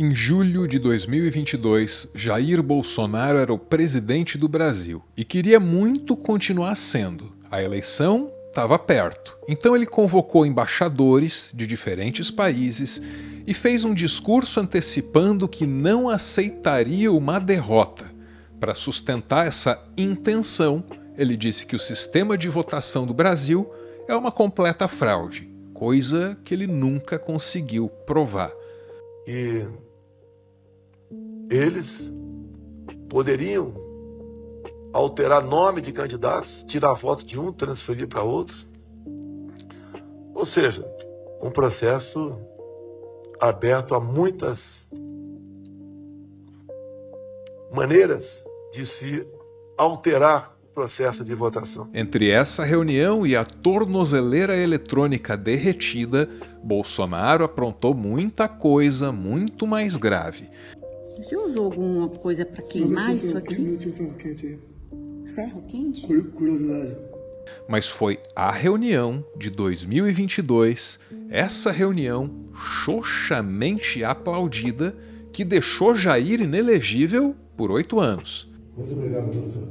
Em julho de 2022, Jair Bolsonaro era o presidente do Brasil e queria muito continuar sendo. A eleição estava perto. Então ele convocou embaixadores de diferentes países e fez um discurso antecipando que não aceitaria uma derrota. Para sustentar essa intenção, ele disse que o sistema de votação do Brasil é uma completa fraude, coisa que ele nunca conseguiu provar. E eles poderiam alterar nome de candidatos, tirar voto de um, transferir para outro. Ou seja, um processo aberto a muitas maneiras de se alterar o processo de votação. Entre essa reunião e a tornozeleira eletrônica derretida, Bolsonaro aprontou muita coisa muito mais grave. Você usou alguma coisa para queimar isso aqui? Ferro quente. Ferro quente? Curiosidade. Mas foi a reunião de 2022, essa reunião xoxamente aplaudida, que deixou Jair inelegível por 8 anos. Muito obrigado, professor.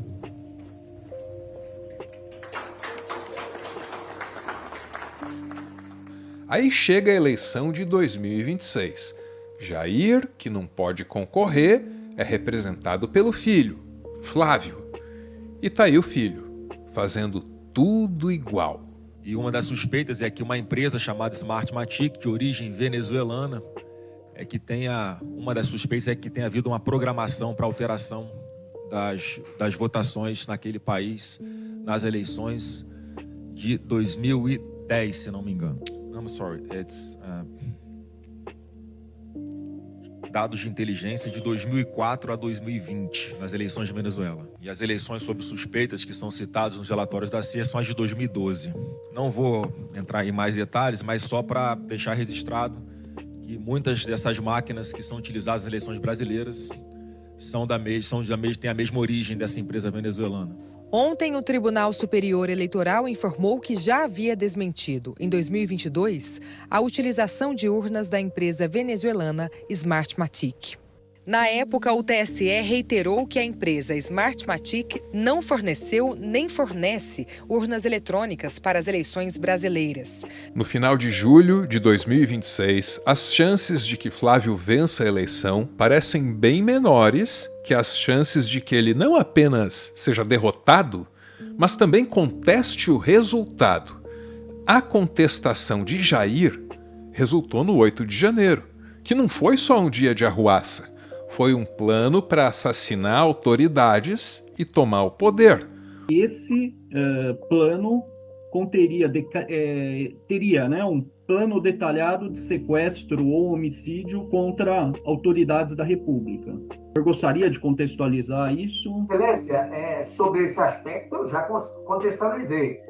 Aí chega a eleição de 2026. Jair, que não pode concorrer, é representado pelo filho, Flávio. E tá aí o filho, fazendo tudo igual. E uma das suspeitas é que uma empresa chamada Smartmatic, de origem venezuelana, uma das suspeitas é que tenha havido uma programação para alteração das votações naquele país nas eleições de 2010, se não me engano. I'm sorry, dados de inteligência de 2004 a 2020, nas eleições de Venezuela. E as eleições sob suspeitas que são citadas nos relatórios da CIA são as de 2012. Não vou entrar em mais detalhes, mas só para deixar registrado que muitas dessas máquinas que são utilizadas nas eleições brasileiras têm a mesma origem dessa empresa venezuelana. Ontem, o Tribunal Superior Eleitoral informou que já havia desmentido, em 2022, a utilização de urnas da empresa venezuelana Smartmatic. Na época, o TSE reiterou que a empresa Smartmatic não forneceu nem fornece urnas eletrônicas para as eleições brasileiras. No final de julho de 2026, as chances de que Flávio vença a eleição parecem bem menores que as chances de que ele não apenas seja derrotado, mas também conteste o resultado. A contestação de Jair resultou no 8 de janeiro, que não foi só um dia de arruaça. Foi um plano para assassinar autoridades e tomar o poder. Esse plano teria um plano detalhado de sequestro ou homicídio contra autoridades da República. Eu gostaria de contextualizar isso. Excelência, sobre esse aspecto eu já contextualizei.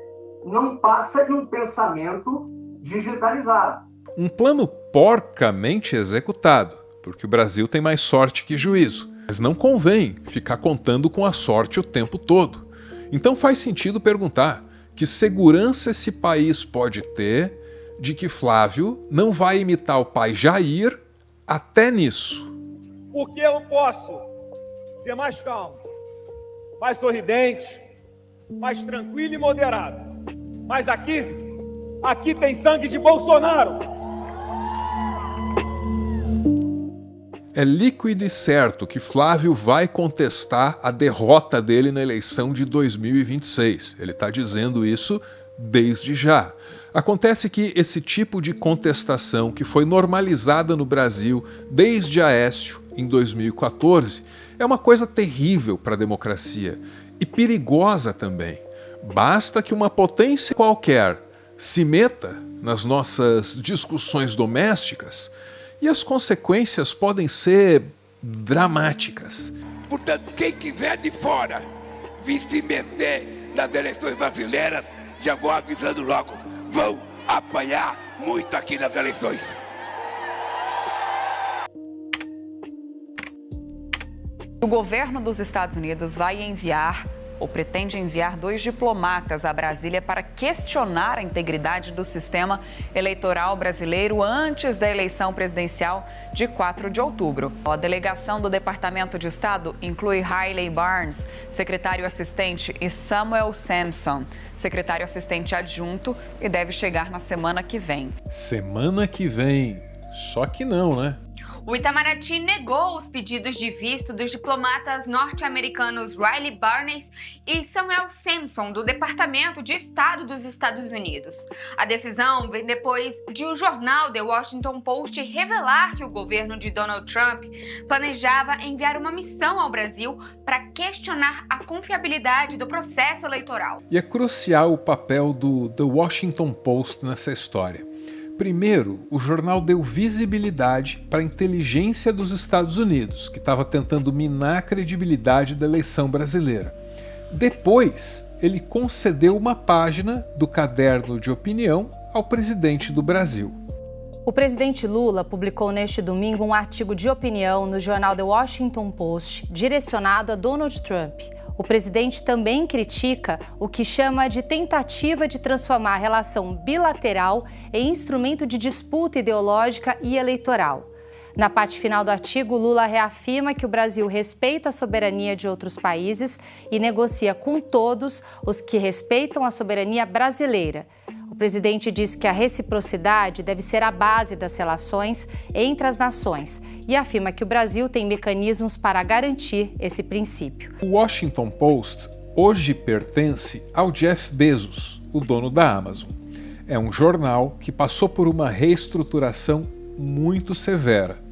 Não passa de um pensamento digitalizado. Um plano porcamente executado. Porque o Brasil tem mais sorte que juízo. Mas não convém ficar contando com a sorte o tempo todo. Então faz sentido perguntar que segurança esse país pode ter de que Flávio não vai imitar o pai Jair até nisso. Porque eu posso ser mais calmo, mais sorridente, mais tranquilo e moderado. Mas aqui tem sangue de Bolsonaro. É líquido e certo que Flávio vai contestar a derrota dele na eleição de 2026. Ele está dizendo isso desde já. Acontece que esse tipo de contestação, que foi normalizada no Brasil desde Aécio, em 2014, é uma coisa terrível para a democracia e perigosa também. Basta que uma potência qualquer se meta nas nossas discussões domésticas e as consequências podem ser dramáticas. Portanto, quem quiser de fora vir se meter nas eleições brasileiras, já vou avisando logo, vão apanhar muito aqui nas eleições. O governo dos Estados Unidos vai enviar ou pretende enviar 2 diplomatas a Brasília para questionar a integridade do sistema eleitoral brasileiro antes da eleição presidencial de 4 de outubro. A delegação do Departamento de Estado inclui Hailey Barnes, secretário assistente, e Samuel Sampson, secretário assistente adjunto, e deve chegar na semana que vem. Semana que vem. Só que não, né? O Itamaraty negou os pedidos de visto dos diplomatas norte-americanos Riley Barnes e Samuel Sampson, do Departamento de Estado dos Estados Unidos. A decisão vem depois de o jornal The Washington Post revelar que o governo de Donald Trump planejava enviar uma missão ao Brasil para questionar a confiabilidade do processo eleitoral. E é crucial o papel do The Washington Post nessa história. Primeiro, o jornal deu visibilidade para a inteligência dos Estados Unidos, que estava tentando minar a credibilidade da eleição brasileira. Depois, ele concedeu uma página do caderno de opinião ao presidente do Brasil. O presidente Lula publicou neste domingo um artigo de opinião no jornal The Washington Post, direcionado a Donald Trump. O presidente também critica o que chama de tentativa de transformar a relação bilateral em instrumento de disputa ideológica e eleitoral. Na parte final do artigo, Lula reafirma que o Brasil respeita a soberania de outros países e negocia com todos os que respeitam a soberania brasileira. O presidente diz que a reciprocidade deve ser a base das relações entre as nações e afirma que o Brasil tem mecanismos para garantir esse princípio. O Washington Post hoje pertence ao Jeff Bezos, o dono da Amazon. É um jornal que passou por uma reestruturação muito severa.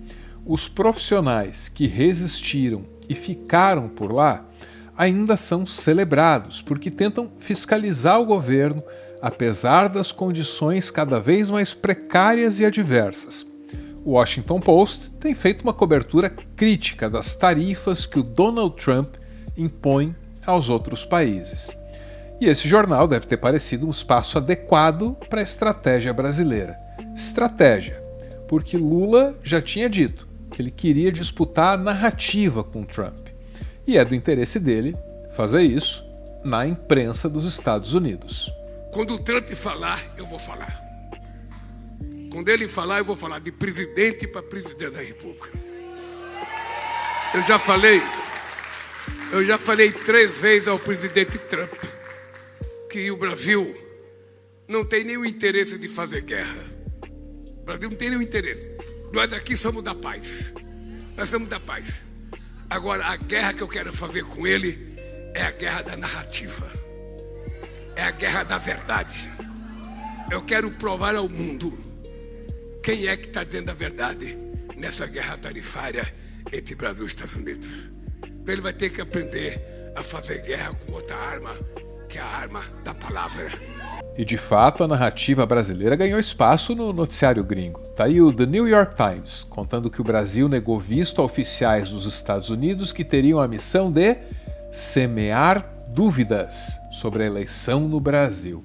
Os profissionais que resistiram e ficaram por lá ainda são celebrados porque tentam fiscalizar o governo, apesar das condições cada vez mais precárias e adversas. O Washington Post tem feito uma cobertura crítica das tarifas que o Donald Trump impõe aos outros países. E esse jornal deve ter parecido um espaço adequado para a estratégia brasileira. Estratégia, porque Lula já tinha dito que ele queria disputar a narrativa com Trump. E é do interesse dele fazer isso na imprensa dos Estados Unidos. Quando o Trump falar, eu vou falar. Quando ele falar, eu vou falar de presidente para presidente da República. Eu já falei 3 vezes ao presidente Trump que o Brasil não tem nenhum interesse de fazer guerra. O Brasil não tem nenhum interesse. Nós aqui somos da paz. Nós somos da paz. Agora, a guerra que eu quero fazer com ele é a guerra da narrativa. É a guerra da verdade. Eu quero provar ao mundo quem é que está dentro da verdade nessa guerra tarifária entre Brasil e Estados Unidos. Então ele vai ter que aprender a fazer guerra com outra arma, que é a arma da palavra. E de fato a narrativa brasileira ganhou espaço no noticiário gringo. Tá aí o The New York Times, contando que o Brasil negou visto a oficiais dos Estados Unidos que teriam a missão de semear dúvidas sobre a eleição no Brasil.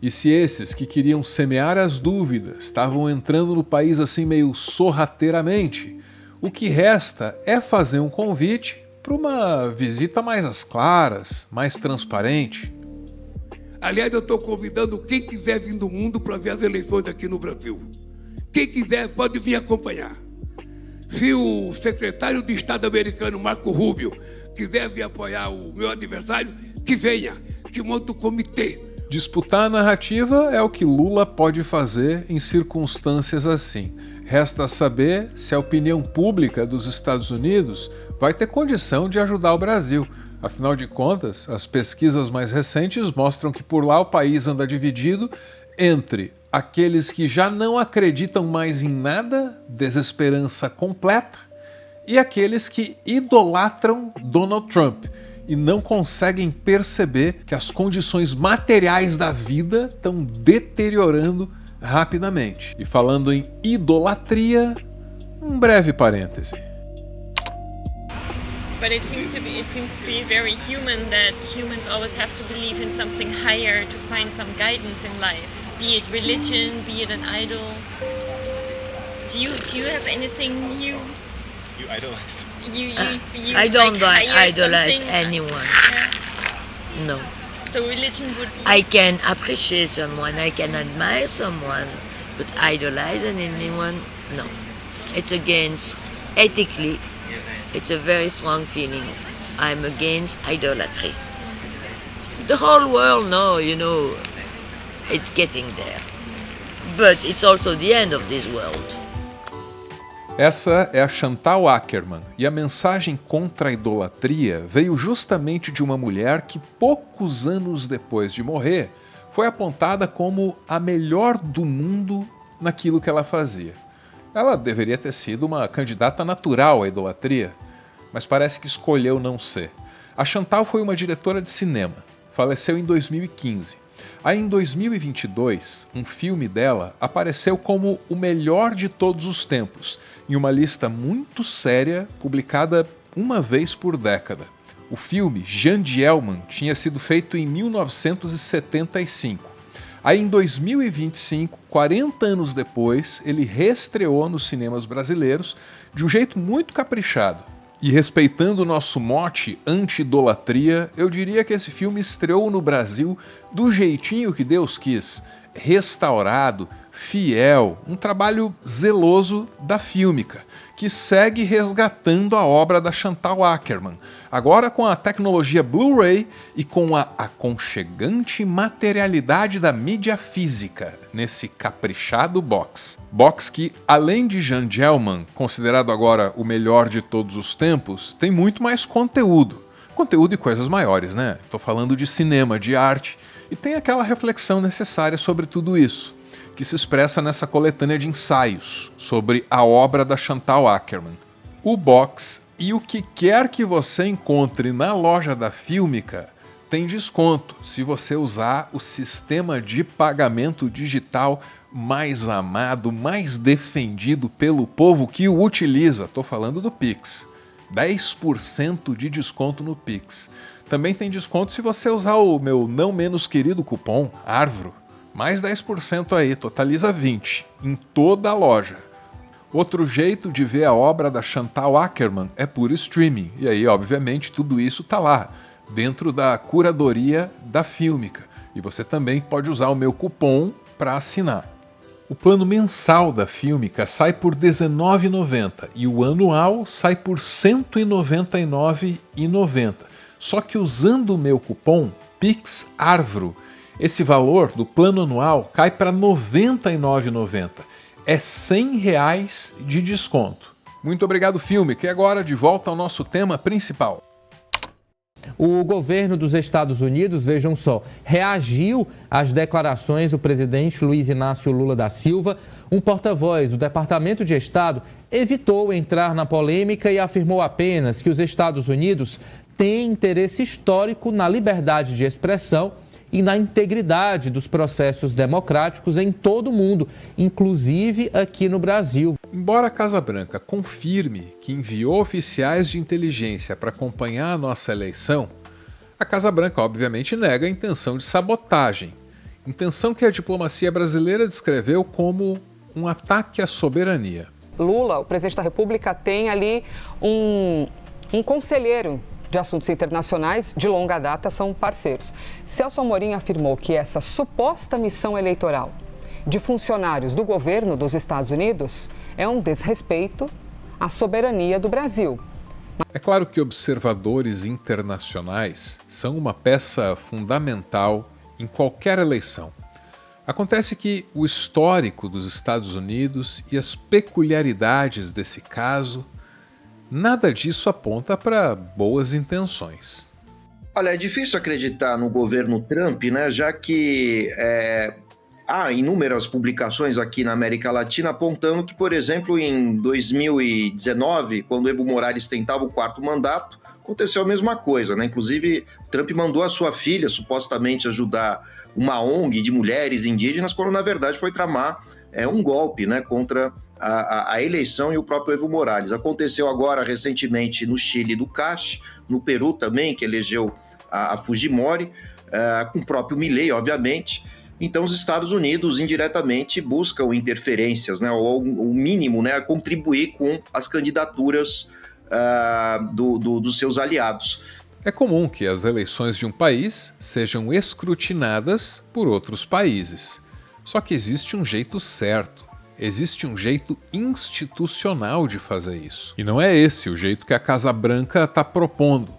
E se esses que queriam semear as dúvidas estavam entrando no país assim meio sorrateiramente, o que resta é fazer um convite para uma visita mais às claras, mais transparente. Aliás, eu estou convidando quem quiser vir do mundo para ver as eleições aqui no Brasil. Quem quiser pode vir acompanhar. Se o secretário de Estado americano, Marco Rubio, quiser vir apoiar o meu adversário, que venha, que monte o comitê. Disputar a narrativa é o que Lula pode fazer em circunstâncias assim. Resta saber se a opinião pública dos Estados Unidos vai ter condição de ajudar o Brasil. Afinal de contas, as pesquisas mais recentes mostram que por lá o país anda dividido entre aqueles que já não acreditam mais em nada, desesperança completa, e aqueles que idolatram Donald Trump e não conseguem perceber que as condições materiais da vida estão deteriorando rapidamente. E falando em idolatria, um breve parêntese. But it seems to be very human that humans always have to believe in something higher to find some guidance in life, be it religion, be it an idol. Do you have anything you idolize? You I don't like idolize something? anyone. Yeah. No. So religion would... I can appreciate someone, I can admire someone, but idolize anyone, no. It's against, ethically, it's a very strong feeling. I'm against idolatry. The whole world now, it's getting there. But it's also the end of this world. Essa é a Chantal Akerman, e a mensagem contra a idolatria veio justamente de uma mulher que, poucos anos depois de morrer, foi apontada como a melhor do mundo naquilo que ela fazia. Ela deveria ter sido uma candidata natural à idolatria, mas parece que escolheu não ser. A Chantal foi uma diretora de cinema, faleceu em 2015. Aí em 2022, um filme dela apareceu como o melhor de todos os tempos, em uma lista muito séria, publicada uma vez por década. O filme, Jeanne Dielman, tinha sido feito em 1975. Aí em 2025, 40 anos depois, ele reestreou nos cinemas brasileiros de um jeito muito caprichado. E respeitando o nosso mote anti-idolatria, eu diria que esse filme estreou no Brasil do jeitinho que Deus quis, restaurado, fiel, um trabalho zeloso da Fílmica, que segue resgatando a obra da Chantal Akerman, agora com a tecnologia Blu-ray e com a aconchegante materialidade da mídia física, nesse caprichado box. Box que, além de Jeanne Dielman, considerado agora o melhor de todos os tempos, tem muito mais conteúdo. Conteúdo e coisas maiores, né? Estou falando de cinema, de arte, e tem aquela reflexão necessária sobre tudo isso, que se expressa nessa coletânea de ensaios sobre a obra da Chantal Akerman. O box e o que quer que você encontre na loja da Fílmica tem desconto se você usar o sistema de pagamento digital mais amado, mais defendido pelo povo que o utiliza. Estou falando do Pix. 10% de desconto no Pix. Também tem desconto se você usar o meu não menos querido cupom ARVRO. Mais 10% aí, totaliza 20% em toda a loja. Outro jeito de ver a obra da Chantal Akerman é por streaming. E aí, obviamente, tudo isso está lá, dentro da curadoria da Fílmica. E você também pode usar o meu cupom para assinar. O plano mensal da Fílmica sai por R$ 19,90 e o anual sai por R$ 199,90. Só que usando o meu cupom PIXARVRO, esse valor do plano anual cai para R$ 99,90. É R$ 100 de desconto. Muito obrigado, Fílmica. E agora, de volta ao nosso tema principal. O governo dos Estados Unidos, vejam só, reagiu às declarações do presidente Luiz Inácio Lula da Silva. Um porta-voz do Departamento de Estado evitou entrar na polêmica e afirmou apenas que os Estados Unidos têm interesse histórico na liberdade de expressão e na integridade dos processos democráticos em todo o mundo, inclusive aqui no Brasil. Embora a Casa Branca confirme que enviou oficiais de inteligência para acompanhar a nossa eleição, a Casa Branca obviamente nega a intenção de sabotagem, intenção que a diplomacia brasileira descreveu como um ataque à soberania. Lula, o presidente da República, tem ali um conselheiro de assuntos internacionais de longa data, são parceiros. Celso Amorim afirmou que essa suposta missão eleitoral de funcionários do governo dos Estados Unidos é um desrespeito à soberania do Brasil. É claro que observadores internacionais são uma peça fundamental em qualquer eleição. Acontece que o histórico dos Estados Unidos e as peculiaridades desse caso, nada disso aponta para boas intenções. Olha, é difícil acreditar no governo Trump, né? Já que há inúmeras publicações aqui na América Latina apontando que, por exemplo, em 2019, quando Evo Morales tentava o 4º mandato, aconteceu a mesma coisa, né? Inclusive, Trump mandou a sua filha supostamente ajudar uma ONG de mulheres indígenas, quando na verdade foi tramar um golpe, né, contra a eleição e o próprio Evo Morales. Aconteceu agora recentemente no Chile do Cash, no Peru também, que elegeu a Fujimori, com o próprio Milei, obviamente. Então os Estados Unidos indiretamente buscam interferências, né, ou o mínimo, né, a contribuir com as candidaturas dos seus aliados. É comum que as eleições de um país sejam escrutinadas por outros países. Só que existe um jeito certo. Existe um jeito institucional de fazer isso. E não é esse o jeito que a Casa Branca está propondo.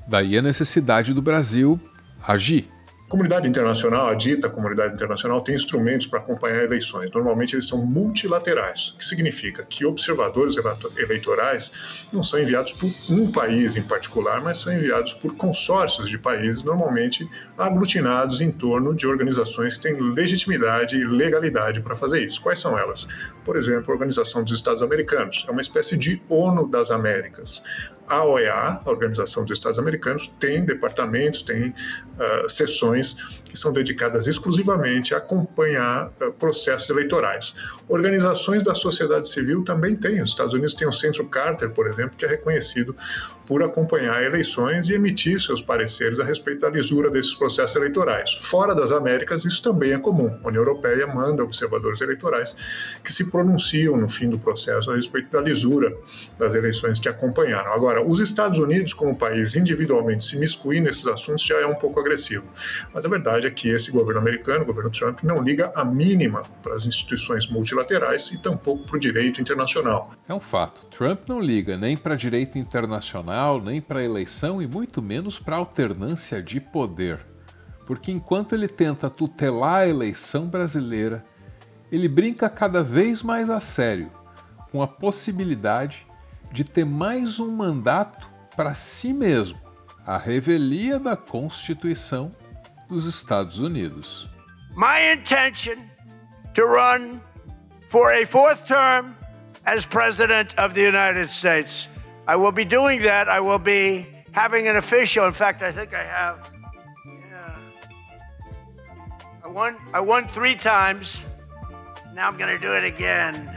Daí a necessidade do Brasil agir. A comunidade internacional, a dita comunidade internacional, tem instrumentos para acompanhar eleições. Normalmente eles são multilaterais, o que significa que observadores eleitorais não são enviados por um país em particular, mas são enviados por consórcios de países, normalmente aglutinados em torno de organizações que têm legitimidade e legalidade para fazer isso. Quais são elas? Por exemplo, a Organização dos Estados Americanos, é uma espécie de ONU das Américas. A OEA, a Organização dos Estados Americanos, tem departamentos, tem seções que são dedicadas exclusivamente a acompanhar processos eleitorais. Organizações da sociedade civil também têm. Os Estados Unidos tem o Centro Carter, por exemplo, que é reconhecido por acompanhar eleições e emitir seus pareceres a respeito da lisura desses processos eleitorais. Fora das Américas, isso também é comum. A União Europeia manda observadores eleitorais que se pronunciam no fim do processo a respeito da lisura das eleições que acompanharam. Agora, os Estados Unidos, como país, individualmente se miscuir nesses assuntos já é um pouco agressivo. Mas a verdade é que esse governo americano, o governo Trump, não liga a mínima para as instituições multilaterais e tampouco para o direito internacional. É um fato. Trump não liga nem para direito internacional, nem para a eleição e muito menos para a alternância de poder. Porque enquanto ele tenta tutelar a eleição brasileira, ele brinca cada vez mais a sério com a possibilidade de ter mais um mandato para si mesmo, a revelia da Constituição dos Estados Unidos. My intention to run for a fourth term as President of the United States. I will be doing that. I will be having an official. In fact, I think I have. Yeah. I won 3 times. Now I'm going to do it again.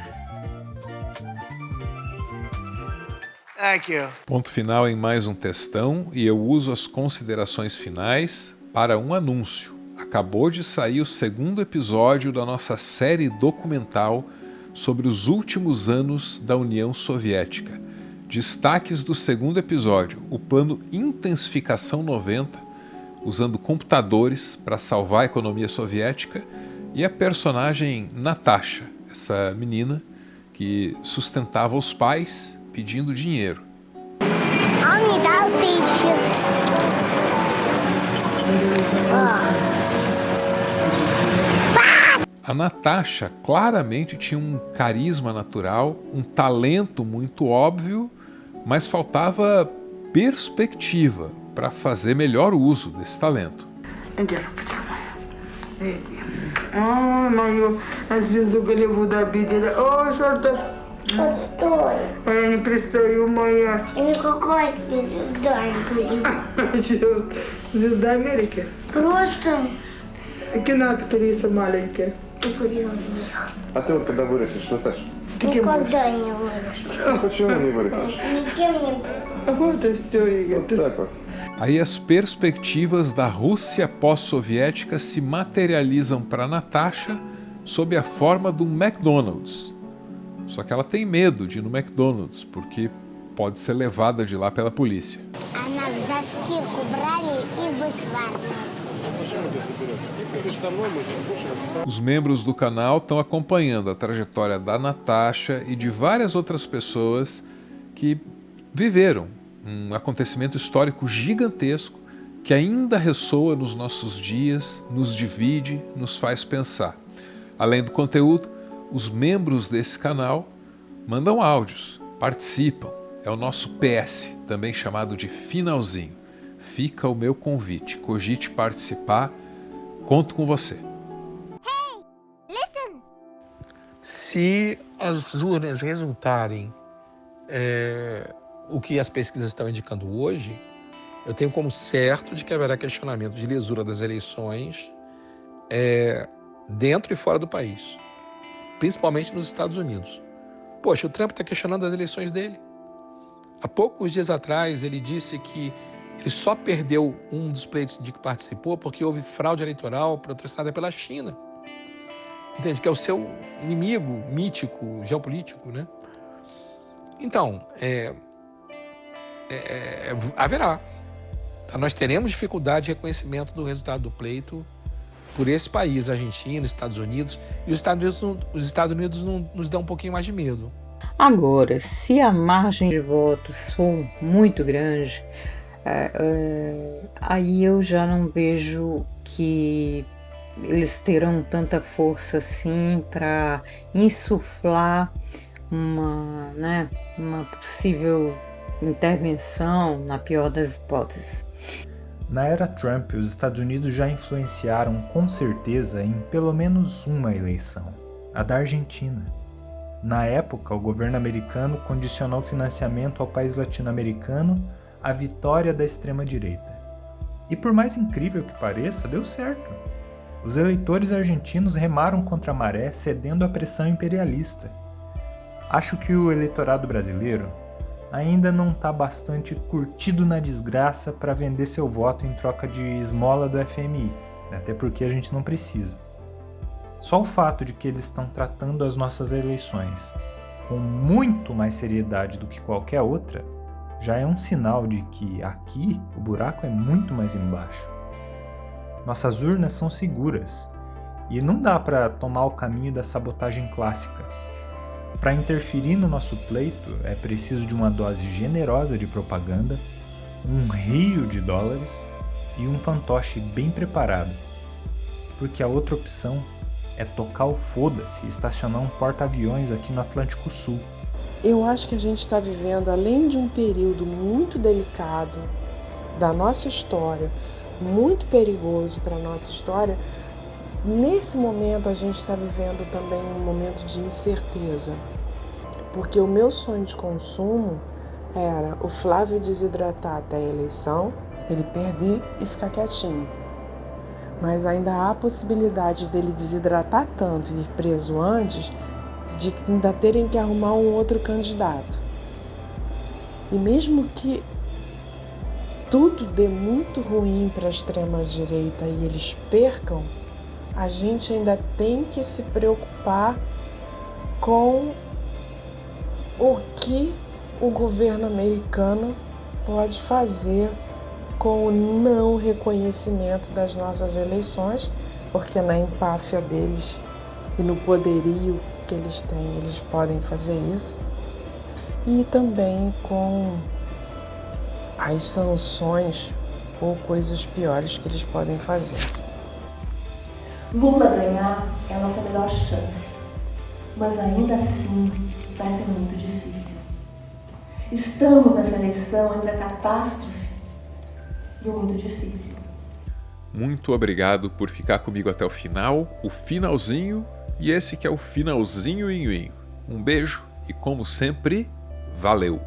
Thank you. Ponto final em mais um textão e eu uso as considerações finais para um anúncio. Acabou de sair o 2º episódio da nossa série documental sobre os últimos anos da União Soviética. Destaques do 2º episódio, o plano Intensificação 90, usando computadores para salvar a economia soviética, e a personagem Natasha, essa menina que sustentava os pais pedindo dinheiro. Me dá o peixe. A Natasha claramente tinha um carisma natural, um talento muito óbvio, mas faltava perspectiva para fazer melhor uso desse talento. Я не пристаю, моя. Не какая звезда, Звезда Америки. Просто. Кино, актриса маленькая. А ты вот когда вырастешь, Наташа? Никогда не вырасту. Почему не вырастешь? Никем не буду. Вот и все, Игорь. Вот так вот. Aí as perspectivas da Rússia pós-soviética se materializam para Natasha sob a forma do McDonald's. Só que ela tem medo de ir no McDonald's, porque pode ser levada de lá pela polícia. Os membros do canal estão acompanhando a trajetória da Natasha e de várias outras pessoas que viveram um acontecimento histórico gigantesco que ainda ressoa nos nossos dias, nos divide, nos faz pensar. Além do conteúdo, os membros desse canal mandam áudios, participam. É o nosso PS, também chamado de finalzinho. Fica o meu convite. Cogite participar. Conto com você. Se as urnas resultarem o que as pesquisas estão indicando hoje, eu tenho como certo de que haverá questionamento de lisura das eleições dentro e fora do país, principalmente nos Estados Unidos. Poxa, o Trump está questionando as eleições dele. Há poucos dias atrás ele disse que ele só perdeu um dos pleitos de que participou porque houve fraude eleitoral patrocinada pela China. Entende? Que é o seu inimigo mítico, geopolítico, né? Então, haverá Tá? Nós teremos dificuldade de reconhecimento do resultado do pleito por esse país, Argentina, Estados Unidos, e os Estados Unidos nos dão um pouquinho mais de medo. Agora, se a margem de votos for muito grande, aí eu já não vejo que eles terão tanta força assim para insuflar uma possível intervenção, na pior das hipóteses. Na era Trump, os Estados Unidos já influenciaram com certeza em pelo menos uma eleição, a da Argentina. Na época, o governo americano condicionou o financiamento ao país latino-americano à vitória da extrema-direita. E por mais incrível que pareça, deu certo. Os eleitores argentinos remaram contra a maré, cedendo à pressão imperialista. Acho que o eleitorado brasileiro ainda não está bastante curtido na desgraça para vender seu voto em troca de esmola do FMI, até porque a gente não precisa. Só o fato de que eles estão tratando as nossas eleições com muito mais seriedade do que qualquer outra já é um sinal de que aqui o buraco é muito mais embaixo. Nossas urnas são seguras e não dá para tomar o caminho da sabotagem clássica. Para interferir no nosso pleito, é preciso de uma dose generosa de propaganda, um rio de dólares e um fantoche bem preparado. Porque a outra opção é tocar o foda-se e estacionar um porta-aviões aqui no Atlântico Sul. Eu acho que a gente está vivendo, além de um período muito delicado da nossa história, muito perigoso para a nossa história, nesse momento a gente está vivendo também um momento de incerteza. Porque o meu sonho de consumo era o Flávio desidratar até a eleição, ele perder e ficar quietinho. Mas ainda há a possibilidade dele desidratar tanto e ir preso antes, de ainda terem que arrumar um outro candidato. E mesmo que tudo dê muito ruim para a extrema-direita e eles percam, a gente ainda tem que se preocupar com o que o governo americano pode fazer com o não reconhecimento das nossas eleições, porque na empáfia deles e no poderio que eles têm, eles podem fazer isso, e também com as sanções ou coisas piores que eles podem fazer. Lula ganhar é a nossa melhor chance, mas ainda assim vai ser muito difícil. Estamos nessa eleição entre a catástrofe e o muito difícil. Muito obrigado por ficar comigo até o final, o finalzinho e esse que é o finalzinho. Um beijo e, como sempre, valeu!